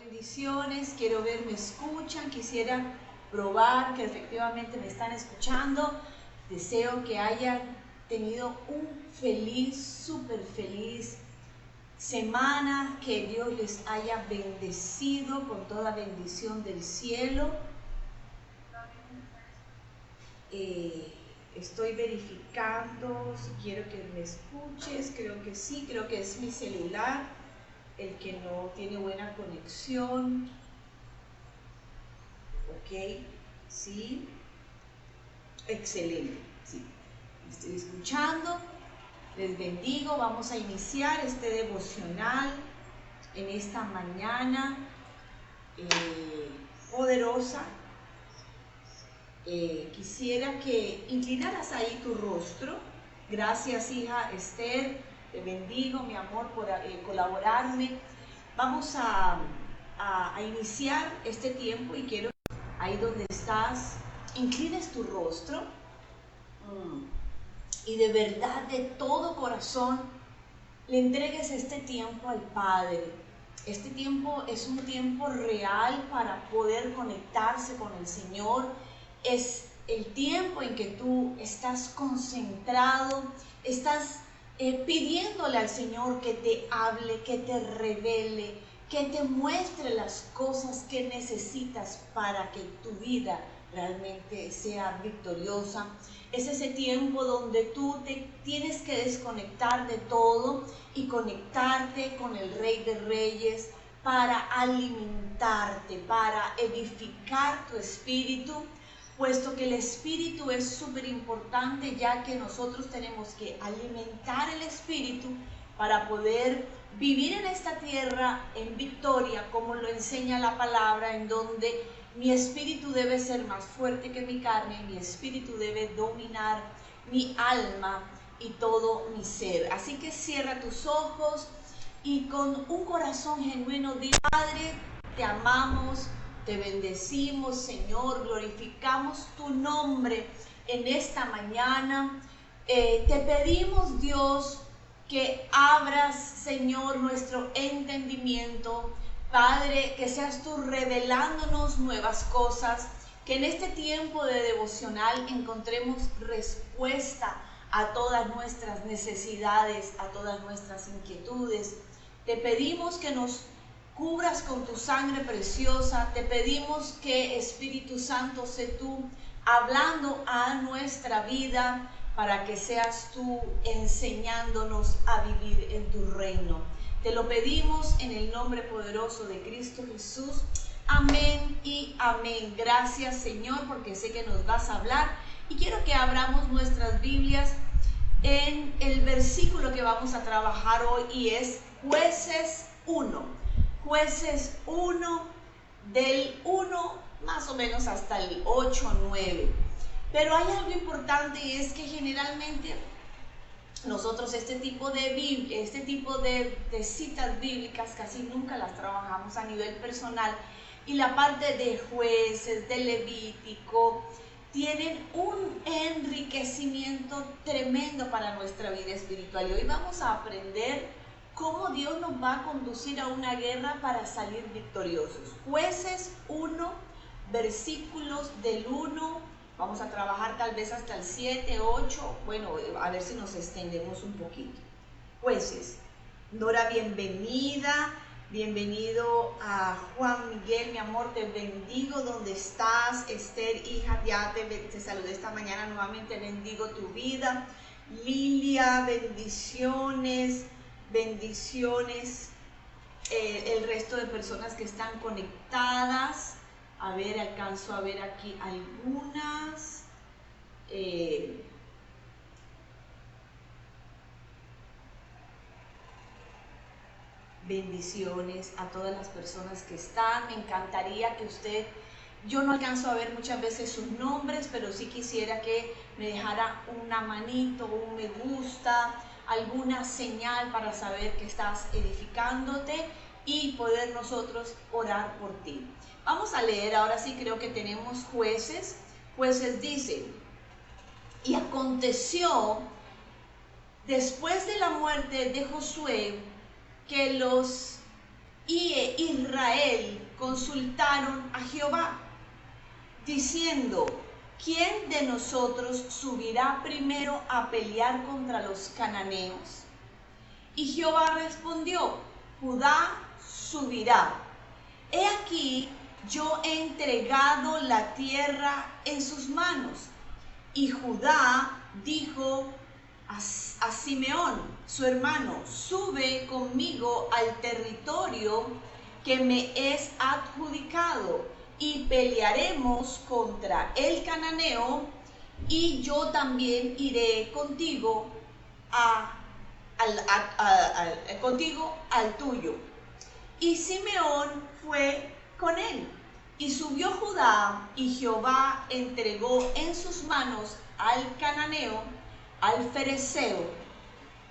Bendiciones, quiero ver, me escuchan, quisiera probar que efectivamente me están escuchando. Deseo que hayan tenido un feliz, súper feliz semana, que Dios les haya bendecido con toda bendición del cielo. Estoy verificando si quiero que me escuches, creo que sí, creo que es mi celular el que no tiene buena conexión. Ok, sí, excelente, sí, me estoy escuchando. Les bendigo, vamos a iniciar este devocional en esta mañana poderosa. Quisiera que inclinaras ahí tu rostro. Gracias, hija Esther, te bendigo, mi amor, por colaborarme. Vamos a iniciar este tiempo y quiero que ahí donde estás, inclines tu rostro y de verdad, de todo corazón, le entregues este tiempo al Padre. Este tiempo es un tiempo real para poder conectarse con el Señor. Es el tiempo en que tú estás concentrado, estás pidiéndole al Señor que te hable, que te revele, que te muestre las cosas que necesitas para que tu vida realmente sea victoriosa. Es ese tiempo donde tú te tienes que desconectar de todo y conectarte con el Rey de Reyes para alimentarte, para edificar tu espíritu, puesto que el espíritu es súper importante, ya que nosotros tenemos que alimentar el espíritu para poder vivir en esta tierra en victoria, como lo enseña la palabra, en donde mi espíritu debe ser más fuerte que mi carne, mi espíritu debe dominar mi alma y todo mi ser. Así que cierra tus ojos y con un corazón genuino di: Padre, te amamos, te bendecimos, Señor, glorificamos tu nombre en esta mañana. Te pedimos, Dios, que abras, Señor, nuestro entendimiento. Padre, que seas tú revelándonos nuevas cosas, que en este tiempo de devocional encontremos respuesta a todas nuestras necesidades, a todas nuestras inquietudes. Te pedimos que nos cubras con tu sangre preciosa. Te pedimos que, Espíritu Santo, sé tú hablando a nuestra vida, para que seas tú enseñándonos a vivir en tu reino. Te lo pedimos en el nombre poderoso de Cristo Jesús. Amén y amén. Gracias, Señor, porque sé que nos vas a hablar. Y quiero que abramos nuestras Biblias en el versículo que vamos a trabajar hoy, y es Jueces 1. Jueces 1, del 1 más o menos hasta el 8 o 9. Pero hay algo importante, y es que generalmente nosotros este tipo de citas bíblicas casi nunca las trabajamos a nivel personal, y la parte de Jueces, de Levítico, tienen un enriquecimiento tremendo para nuestra vida espiritual. Y hoy vamos a aprender cómo Dios nos va a conducir a una guerra para salir victoriosos. Jueces 1, versículos del 1. Vamos a trabajar tal vez hasta el 7, 8, bueno, a ver si nos extendemos un poquito. Jueces. Nora, bienvenida, bienvenido a Juan Miguel, mi amor, te bendigo donde estás. Esther, hija, ya te saludé esta mañana, nuevamente bendigo tu vida. Lilia, bendiciones, bendiciones. El resto de personas que están conectadas. A ver, alcanzo a ver aquí algunas. Bendiciones a todas las personas que están. Me encantaría que usted, yo no alcanzo a ver muchas veces sus nombres, pero sí quisiera que me dejara una manito, un me gusta, alguna señal para saber que estás edificándote y poder nosotros orar por ti. Vamos a leer, ahora sí creo que tenemos Jueces. Jueces dice: y aconteció después de la muerte de Josué que los y Israel consultaron a Jehová, diciendo: ¿quién de nosotros subirá primero a pelear contra los cananeos? Y Jehová respondió: Judá subirá. He aquí, yo he entregado la tierra en sus manos. Y Judá dijo a Simeón, su hermano: sube conmigo al territorio que me es adjudicado, y pelearemos contra el cananeo, y yo también iré contigo al tuyo. Y Simeón fue con él, y subió Judá, y Jehová entregó en sus manos al cananeo, al fereceo,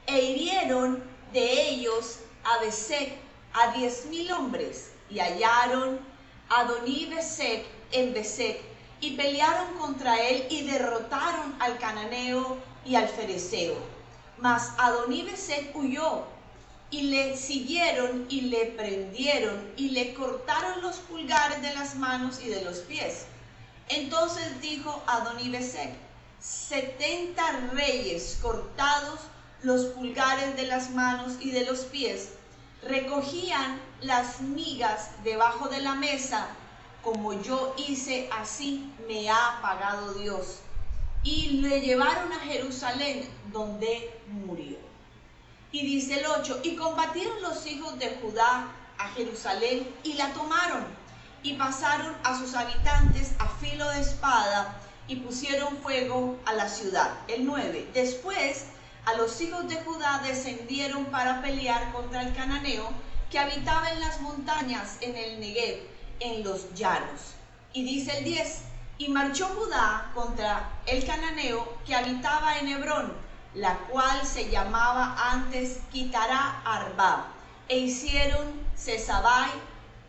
e hirieron de ellos a Besec a 10,000 hombres, y hallaron a Adoni-Besec en Besec, y pelearon contra él, y derrotaron al cananeo y al fereceo. Mas Adoni-Besec huyó, y le siguieron y le prendieron, y le cortaron los pulgares de las manos y de los pies. Entonces dijo Adoni-Besec: 70 reyes cortados los pulgares de las manos y de los pies recogían las migas debajo de la mesa, como yo hice, así me ha pagado Dios. Y le llevaron a Jerusalén, donde murió. Y dice el 8: y combatieron los hijos de Judá a Jerusalén, y la tomaron, y pasaron a sus habitantes a filo de espada, y pusieron fuego a la ciudad. El 9: después a los hijos de Judá descendieron para pelear contra el cananeo, que habitaba en las montañas, en el Negev, en los llanos. Y dice el 10: y marchó Judá contra el cananeo, que habitaba en Hebrón, la cual se llamaba antes Quitará Arba, e hicieron Sesabai,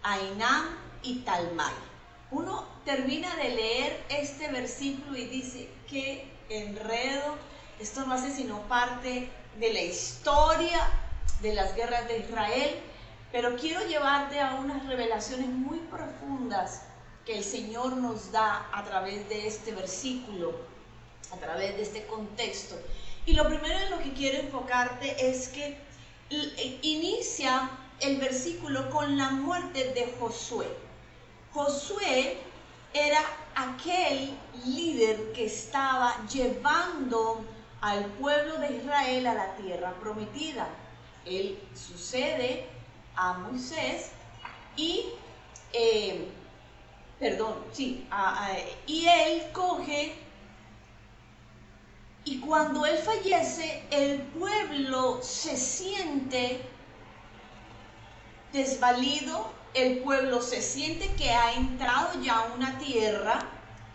Ainam y Talmai. Uno termina de leer este versículo y dice: qué enredo, esto no hace sino parte de la historia de las guerras de Israel, pero quiero llevarte a unas revelaciones muy profundas que el Señor nos da a través de este versículo, a través de este contexto. Y lo primero en lo que quiero enfocarte es que inicia el versículo con la muerte de Josué. Josué era aquel líder que estaba llevando al pueblo de Israel a la tierra prometida. Él sucede a Moisés y él coge, y cuando él fallece, el pueblo se siente desvalido, el pueblo se siente que ha entrado ya a una tierra,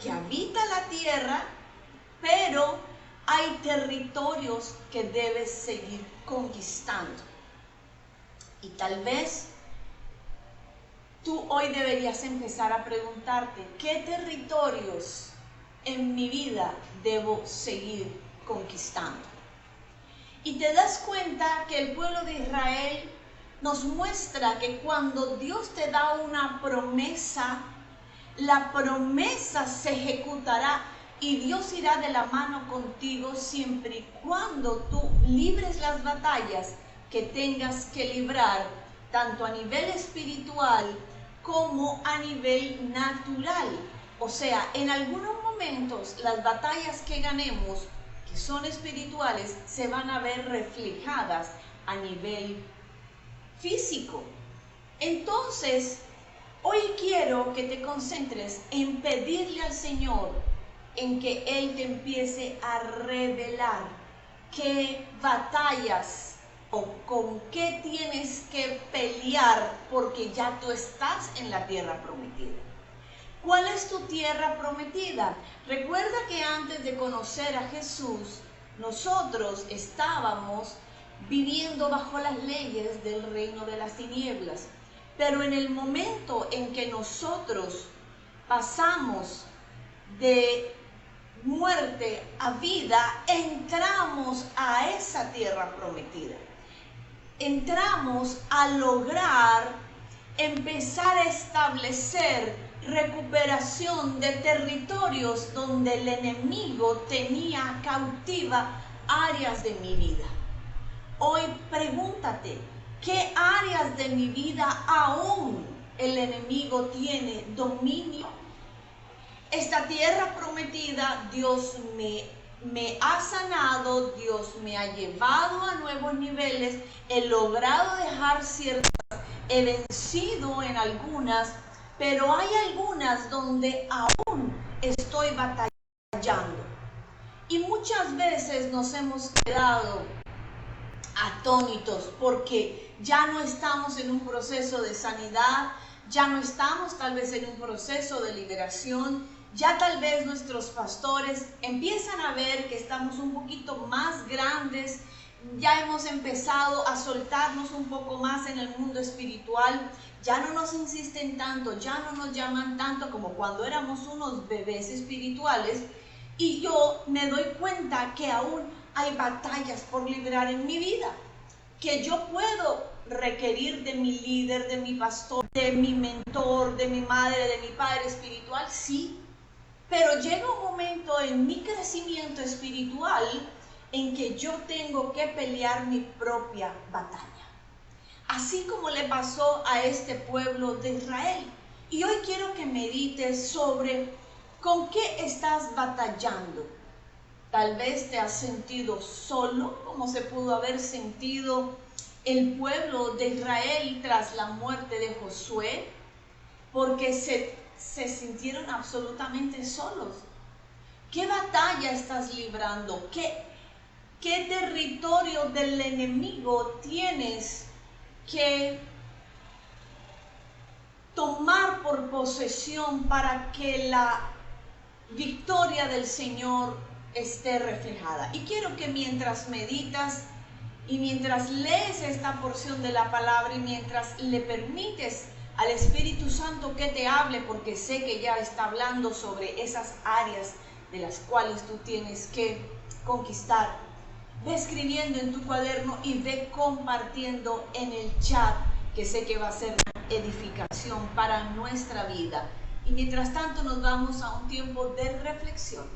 que habita la tierra, pero hay territorios que debes seguir conquistando. Y tal vez tú hoy deberías empezar a preguntarte: ¿qué territorios en mi vida debo seguir conquistando? Y te das cuenta que el pueblo de Israel nos muestra que cuando Dios te da una promesa, la promesa se ejecutará, y Dios irá de la mano contigo siempre y cuando tú libres las batallas que tengas que librar, tanto a nivel espiritual como a nivel natural. O sea, en algunos momentos las batallas que ganemos, que son espirituales, se van a ver reflejadas a nivel físico. Entonces, hoy quiero que te concentres en pedirle al Señor, en que Él te empiece a revelar qué batallas o con qué tienes que pelear, porque ya tú estás en la tierra prometida. ¿Cuál es tu tierra prometida? Recuerda que antes de conocer a Jesús, nosotros estábamos viviendo bajo las leyes del reino de las tinieblas. Pero en el momento en que nosotros pasamos de muerte a vida, entramos a esa tierra prometida. Entramos a lograr empezar a establecer recuperación de territorios donde el enemigo tenía cautiva áreas de mi vida. Hoy pregúntate, ¿qué áreas de mi vida aún el enemigo tiene dominio? Esta tierra prometida, Dios me ha sanado, Dios me ha llevado a nuevos niveles, he logrado dejar ciertas, he vencido en algunas, pero hay algunas donde aún estoy batallando. Y muchas veces nos hemos quedado atónitos porque ya no estamos en un proceso de sanidad, ya no estamos tal vez en un proceso de liberación, ya tal vez nuestros pastores empiezan a ver que estamos un poquito más grandes, ya hemos empezado a soltarnos un poco más en el mundo espiritual, ya no nos insisten tanto, ya no nos llaman tanto como cuando éramos unos bebés espirituales, y yo me doy cuenta que aún hay batallas por librar en mi vida, que yo puedo requerir de mi líder, de mi pastor, de mi mentor, de mi madre, de mi padre espiritual, sí, pero llega un momento en mi crecimiento espiritual en que yo tengo que pelear mi propia batalla. Así como le pasó a este pueblo de Israel. Y hoy quiero que medites sobre con qué estás batallando. Tal vez te has sentido solo, como se pudo haber sentido el pueblo de Israel tras la muerte de Josué, porque se sintieron absolutamente solos. ¿Qué batalla estás librando? ¿Qué territorio del enemigo tienes que tomar por posesión para que la victoria del Señor esté reflejada? Y quiero que mientras meditas y mientras lees esta porción de la palabra y mientras le permites al Espíritu Santo que te hable, porque sé que ya está hablando sobre esas áreas de las cuales tú tienes que conquistar, ve escribiendo en tu cuaderno y ve compartiendo en el chat, que sé que va a ser una edificación para nuestra vida. Y mientras tanto nos vamos a un tiempo de reflexión.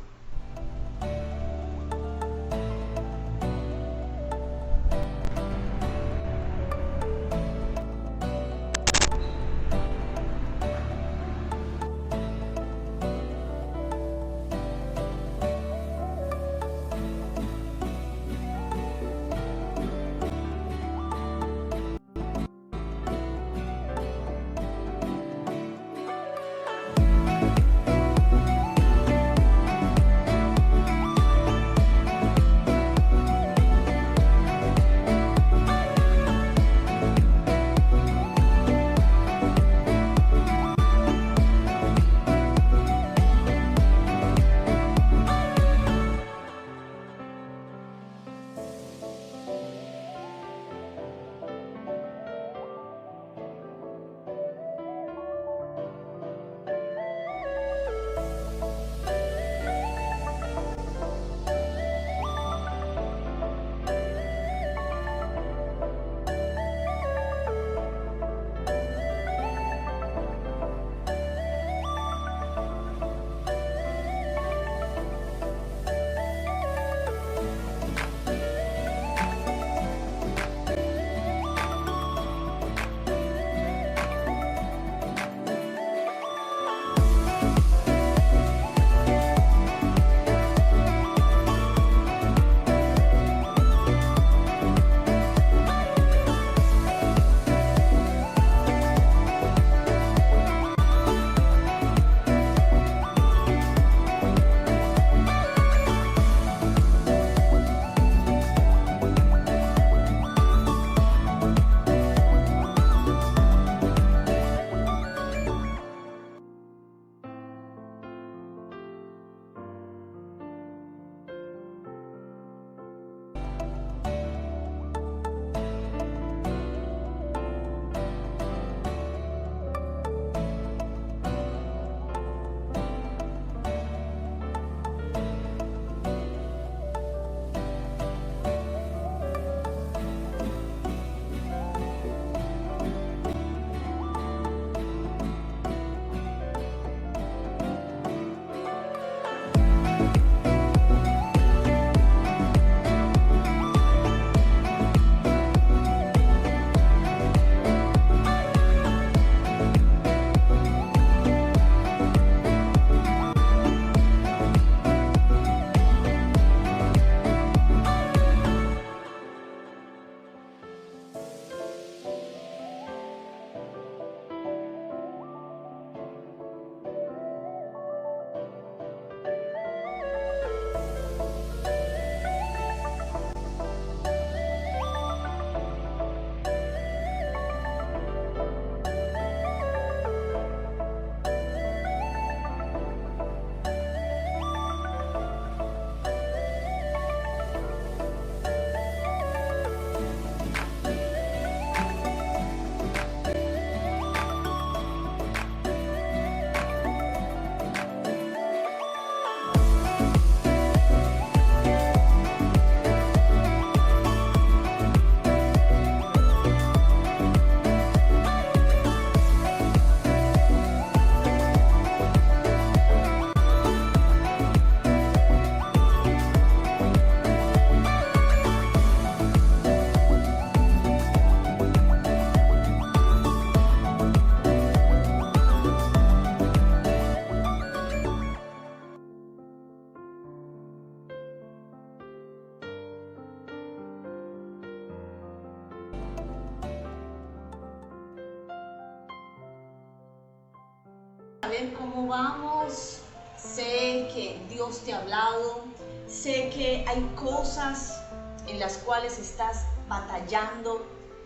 saber cómo vamos. Sé que Dios te ha hablado. Sé que hay cosas en las cuales estás batallando,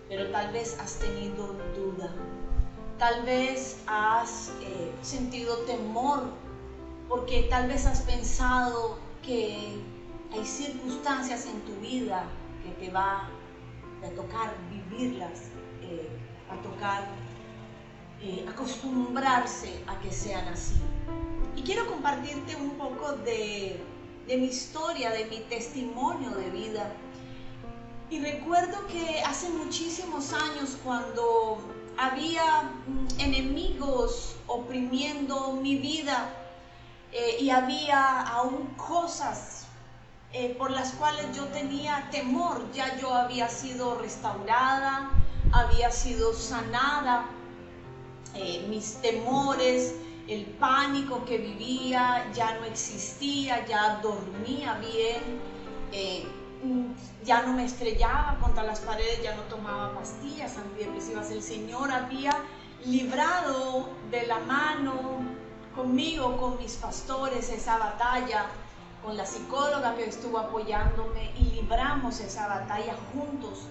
pero tal vez has tenido duda. Tal vez has sentido temor, porque tal vez has pensado que hay circunstancias en tu vida que te va a tocar vivirlas, a tocar acostumbrarse a que sean así. Y quiero compartirte un poco de mi historia, de mi testimonio de vida. Y recuerdo que hace muchísimos años, cuando había enemigos oprimiendo mi vida, y había aún cosas por las cuales yo tenía temor. Ya yo había sido restaurada, había sido sanada. Mis temores, el pánico que vivía ya no existía, ya dormía bien, ya no me estrellaba contra las paredes, ya no tomaba pastillas antidepresivas. El Señor había librado de la mano conmigo, con mis pastores, esa batalla, con la psicóloga que estuvo apoyándome, y libramos esa batalla juntos.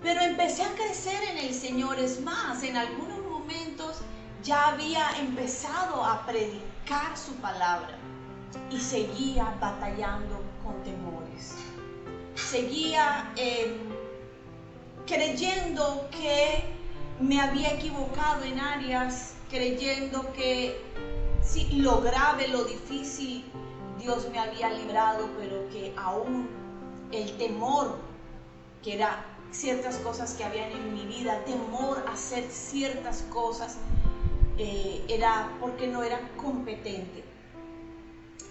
Pero empecé a crecer en el Señor. Es más, en algunos momentos ya había empezado a predicar su palabra y seguía batallando con temores. Seguía creyendo que me había equivocado en áreas, creyendo que sí, lo grave, lo difícil, Dios me había librado, pero que aún el temor, que era ciertas cosas que habían en mi vida, temor a hacer ciertas cosas, era porque no era competente.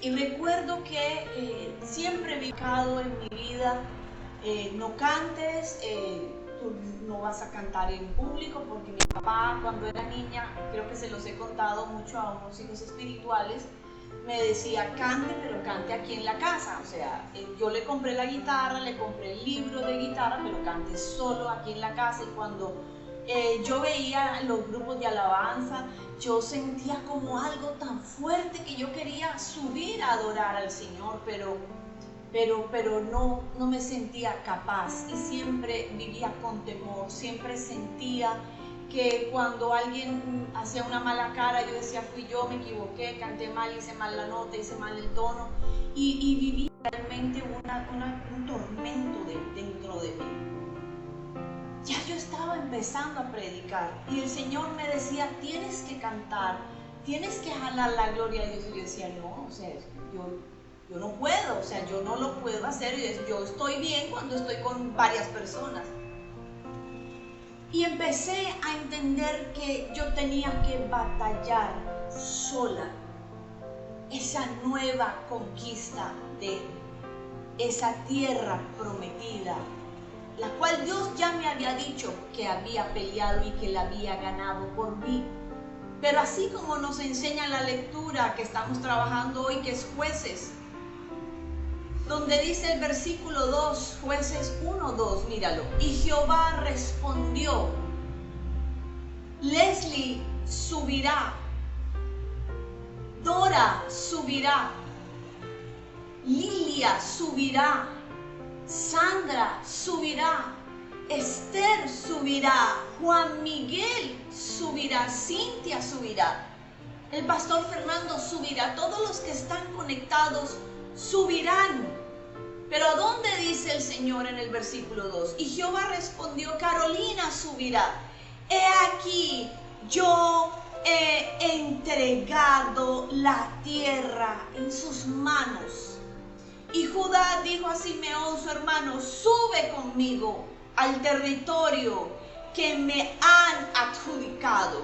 Y recuerdo que siempre he ubicado en mi vida, no cantes, tú no vas a cantar en público, porque mi papá, cuando era niña, creo que se los he contado mucho a unos hijos espirituales, me decía: cante, pero cante aquí en la casa. O sea, yo le compré la guitarra, le compré el libro de guitarra, pero cante solo aquí en la casa. Y cuando yo veía los grupos de alabanza, yo sentía como algo tan fuerte que yo quería subir a adorar al Señor, pero no me sentía capaz, y siempre vivía con temor. Siempre sentía que cuando alguien hacía una mala cara, yo decía: fui yo, me equivoqué, canté mal, hice mal la nota, hice mal el tono, y viví realmente un tormento dentro de mí. Ya yo estaba empezando a predicar y el Señor me decía: tienes que cantar, tienes que jalar la gloria de Dios. Y yo decía: no, o sea, yo no puedo, o sea, yo no lo puedo hacer. Yo estoy bien cuando estoy con varias personas. Y empecé a entender que yo tenía que batallar sola esa nueva conquista de esa tierra prometida, la cual Dios ya me había dicho que había peleado y que la había ganado por mí. Pero así como nos enseña la lectura que estamos trabajando hoy, que es Jueces, donde dice el versículo 2, Jueces 1:2, míralo. Y Jehová respondió: Leslie subirá, Dora subirá, Lilia subirá, Sandra subirá, Esther subirá, Juan Miguel subirá, Cintia subirá, el pastor Fernando subirá, todos los que están conectados subirán. Pero ¿dónde dice el Señor en el versículo 2? Y Jehová respondió: Carolina subirá. He aquí, yo he entregado la tierra en sus manos. Y Judá dijo a Simeón su hermano: sube conmigo al territorio que me han adjudicado.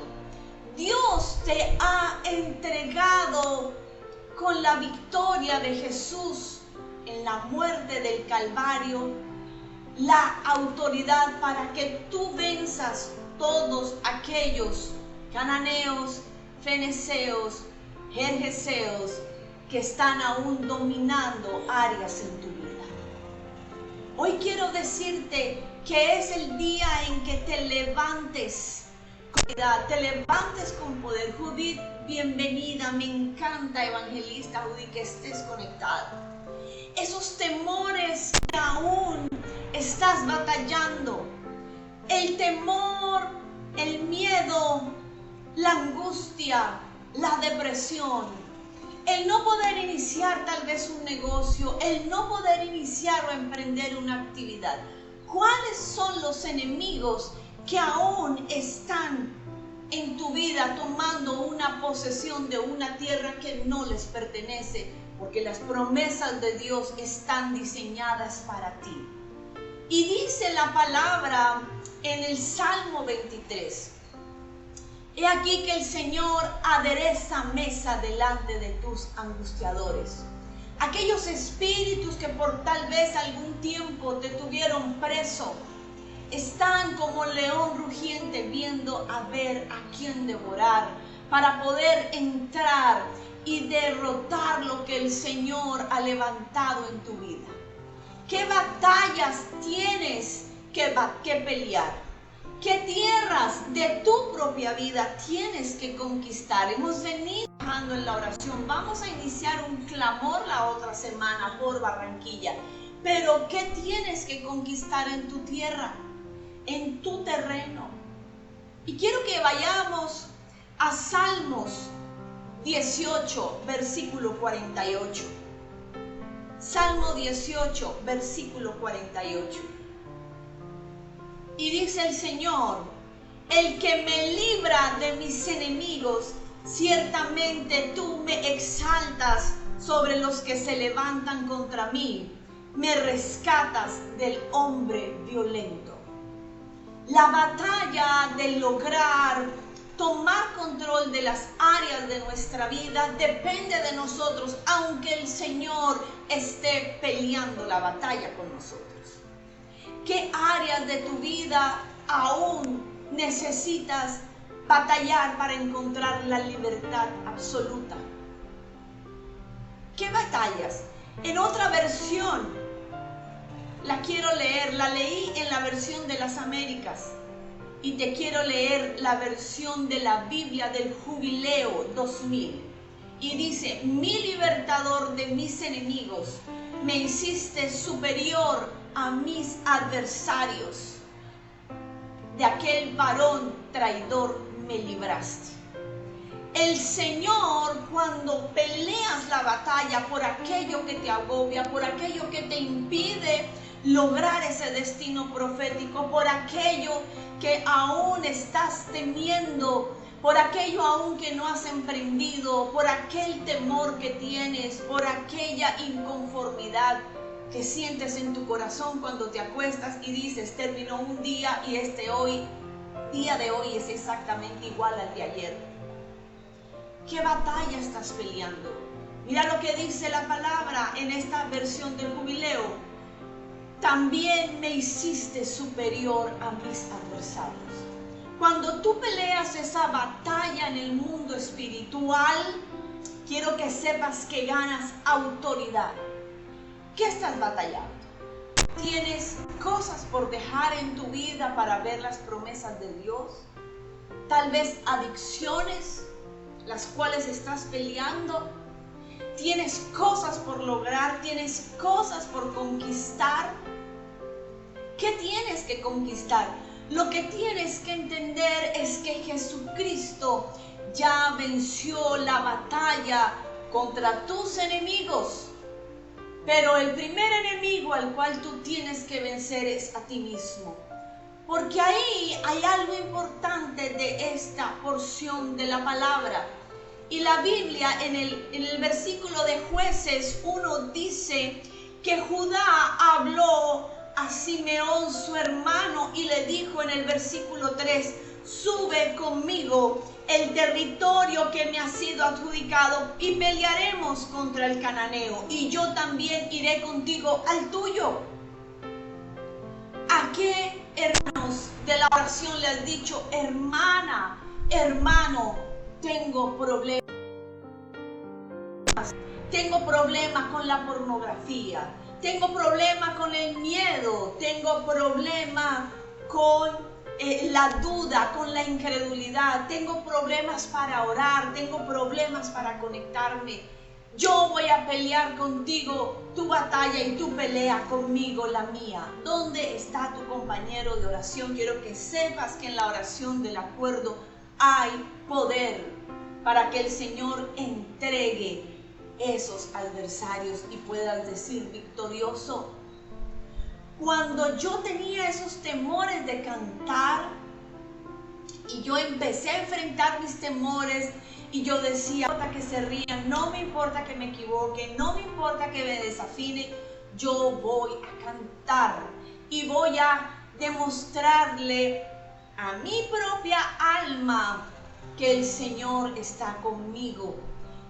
Dios te ha entregado, con la victoria de Jesús en la muerte del Calvario, la autoridad para que tú venzas todos aquellos cananeos, feneceos, gergeseos que están aún dominando áreas en tu vida. Hoy quiero decirte que es el día en que te levantes te levantes con poder. Judith, bienvenida, me encanta, evangelista Judith, que estés conectada. Esos temores que aún estás batallando, el temor, el miedo, la angustia, la depresión, el no poder iniciar tal vez un negocio, el no poder iniciar o emprender una actividad. ¿Cuáles son los enemigos que aún están en tu vida tomando una posesión de una tierra que no les pertenece? Porque las promesas de Dios están diseñadas para ti. Y dice la palabra en el Salmo 23. He aquí que el Señor adereza mesa delante de tus angustiadores. Aquellos espíritus que por tal vez algún tiempo te tuvieron preso, están como león rugiente viendo a ver a quién devorar para poder entrar y derrotar lo que el Señor ha levantado en tu vida. ¿Qué batallas tienes que pelear? ¿Qué tierras de tu propia vida tienes que conquistar? Hemos venido trabajando en la oración. Vamos a iniciar un clamor la otra semana por Barranquilla. Pero ¿qué tienes que conquistar en tu tierra, en tu terreno? Y quiero que vayamos a Salmos 18, versículo 48. Salmo 18, versículo 48. Y dice el Señor: el que me libra de mis enemigos, ciertamente tú me exaltas sobre los que se levantan contra mí, me rescatas del hombre violento. La batalla de lograr tomar control de las áreas de nuestra vida depende de nosotros, aunque el Señor esté peleando la batalla con nosotros. ¿Qué áreas de tu vida aún necesitas batallar para encontrar la libertad absoluta? ¿Qué batallas? En otra versión, la quiero leer, la leí en la versión de las Américas. Y te quiero leer la versión de la Biblia del Jubileo 2000. Y dice: mi libertador de mis enemigos, me hiciste superior a mis adversarios. De aquel varón traidor me libraste. El Señor, cuando peleas la batalla por aquello que te agobia, por aquello que te impide lograr ese destino profético, por aquello que aún estás temiendo, por aquello aún que no has emprendido, por aquel temor que tienes, por aquella inconformidad que sientes en tu corazón cuando te acuestas y dices: terminó un día y día de hoy es exactamente igual al de ayer. ¿Qué batalla estás peleando? Mira lo que dice la palabra en esta versión del Jubileo: también me hiciste superior a mis adversarios. Cuando tú peleas esa batalla en el mundo espiritual, quiero que sepas que ganas autoridad. ¿Qué estás batallando? ¿Tienes cosas por dejar en tu vida para ver las promesas de Dios? Tal vez adicciones, las cuales estás peleando. ¿Tienes cosas por lograr? ¿Tienes cosas por conquistar? ¿Qué tienes que conquistar? Lo que tienes que entender es que Jesucristo ya venció la batalla contra tus enemigos. Pero el primer enemigo al cual tú tienes que vencer es a ti mismo. Porque ahí hay algo importante de esta porción de la palabra. Y la Biblia en el versículo de Jueces 1 dice que Judá habló a Simeón su hermano y le dijo en el versículo 3: sube conmigo el territorio que me ha sido adjudicado y pelearemos contra el cananeo, y yo también iré contigo al tuyo. ¿A qué hermanos de la oración le has dicho: hermana, hermano, tengo problemas con la pornografía, tengo problemas con el miedo, tengo problemas con la duda, con la incredulidad. Tengo problemas para orar, tengo problemas para conectarme. Yo voy a pelear contigo tu batalla y tu pelea conmigo la mía. ¿Dónde está tu compañero de oración? Quiero que sepas que en la oración del acuerdo hay poder para que el Señor entregue esos adversarios y puedas decir victorioso. Cuando yo tenía esos temores de cantar y yo empecé a enfrentar mis temores y yo decía, no me importa que se rían, no me importa que me equivoque, no me importa que me desafine, yo voy a cantar y voy a demostrarle a mi propia alma que el Señor está conmigo.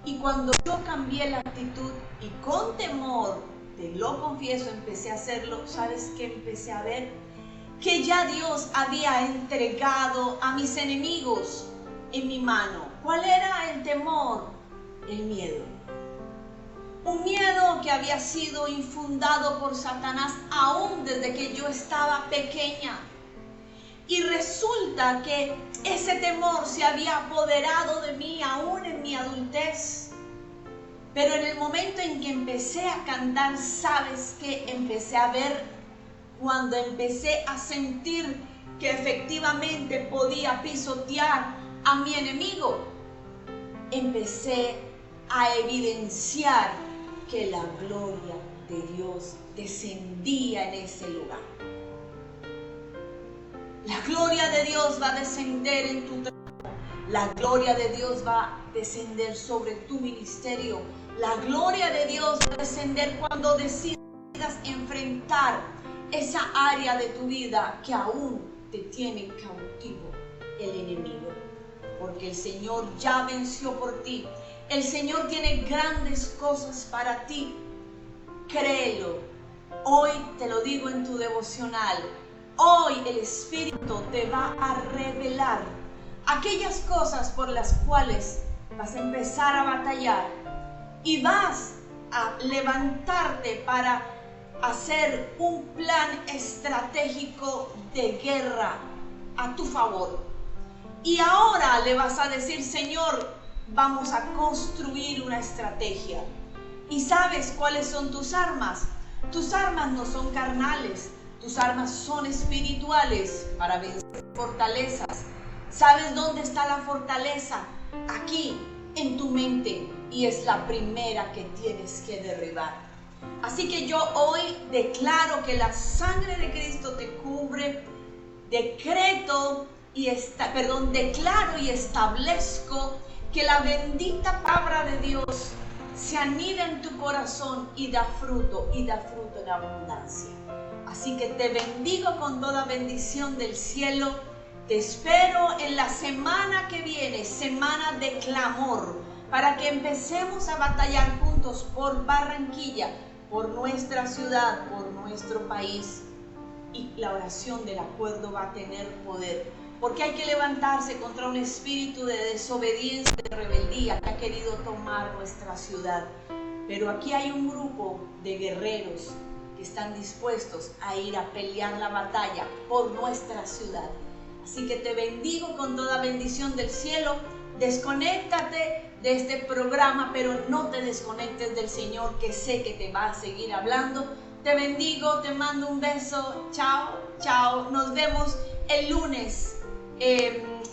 Y cuando yo cambié la actitud y con temor, te lo confieso, empecé a hacerlo, ¿sabes qué empecé a ver? Que ya Dios había entregado a mis enemigos en mi mano. ¿Cuál era el temor? El miedo. Un miedo que había sido infundado por Satanás aún desde que yo estaba pequeña. Y resulta que ese temor se había apoderado de mí aún en mi adultez. Pero en el momento en que empecé a cantar, ¿sabes qué? Empecé a ver, cuando empecé a sentir que efectivamente podía pisotear a mi enemigo, empecé a evidenciar que la gloria de Dios descendía en ese lugar. La gloria de Dios va a descender en tu trabajo. La gloria de Dios va a descender sobre tu ministerio. La gloria de Dios va a descender cuando decidas enfrentar esa área de tu vida que aún te tiene cautivo el enemigo. Porque el Señor ya venció por ti. El Señor tiene grandes cosas para ti. Créelo. Hoy te lo digo en tu devocional. Hoy el Espíritu te va a revelar aquellas cosas por las cuales vas a empezar a batallar y vas a levantarte para hacer un plan estratégico de guerra a tu favor. Y ahora le vas a decir, Señor, vamos a construir una estrategia. ¿Y sabes cuáles son tus armas? Tus armas no son carnales. Tus armas son espirituales para vencer fortalezas. ¿Sabes dónde está la fortaleza? Aquí, en tu mente. Y es la primera que tienes que derribar. Así que yo hoy declaro que la sangre de Cristo te cubre. Declaro y establezco que la bendita palabra de Dios se anida en tu corazón y da fruto en abundancia. Así que te bendigo con toda bendición del cielo. Te espero en la semana que viene, semana de clamor, para que empecemos a batallar juntos por Barranquilla, por nuestra ciudad, por nuestro país. Y la oración del acuerdo va a tener poder, porque hay que levantarse contra un espíritu de desobediencia, de rebeldía que ha querido tomar nuestra ciudad. Pero aquí hay un grupo de guerreros que están dispuestos a ir a pelear la batalla por nuestra ciudad. Así que te bendigo con toda bendición del cielo. Desconéctate de este programa, pero no te desconectes del Señor, que sé que te va a seguir hablando. Te bendigo, te mando un beso. Chao, chao. Nos vemos el lunes.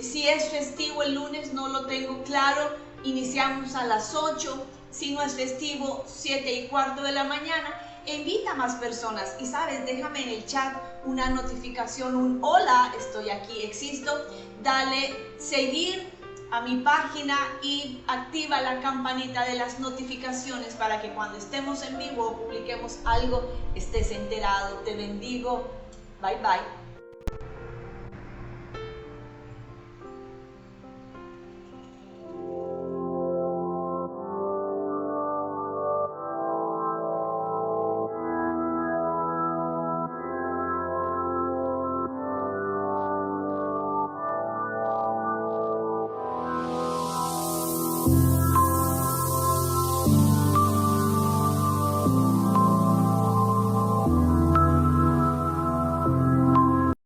Si es festivo el lunes, no lo tengo claro. Iniciamos a las 8. Si no es festivo, 7:15 de la mañana. Invita a más personas y sabes, déjame en el chat una notificación, un hola, estoy aquí, existo. Dale seguir a mi página y activa la campanita de las notificaciones para que cuando estemos en vivo o publiquemos algo estés enterado. Te bendigo. Bye bye.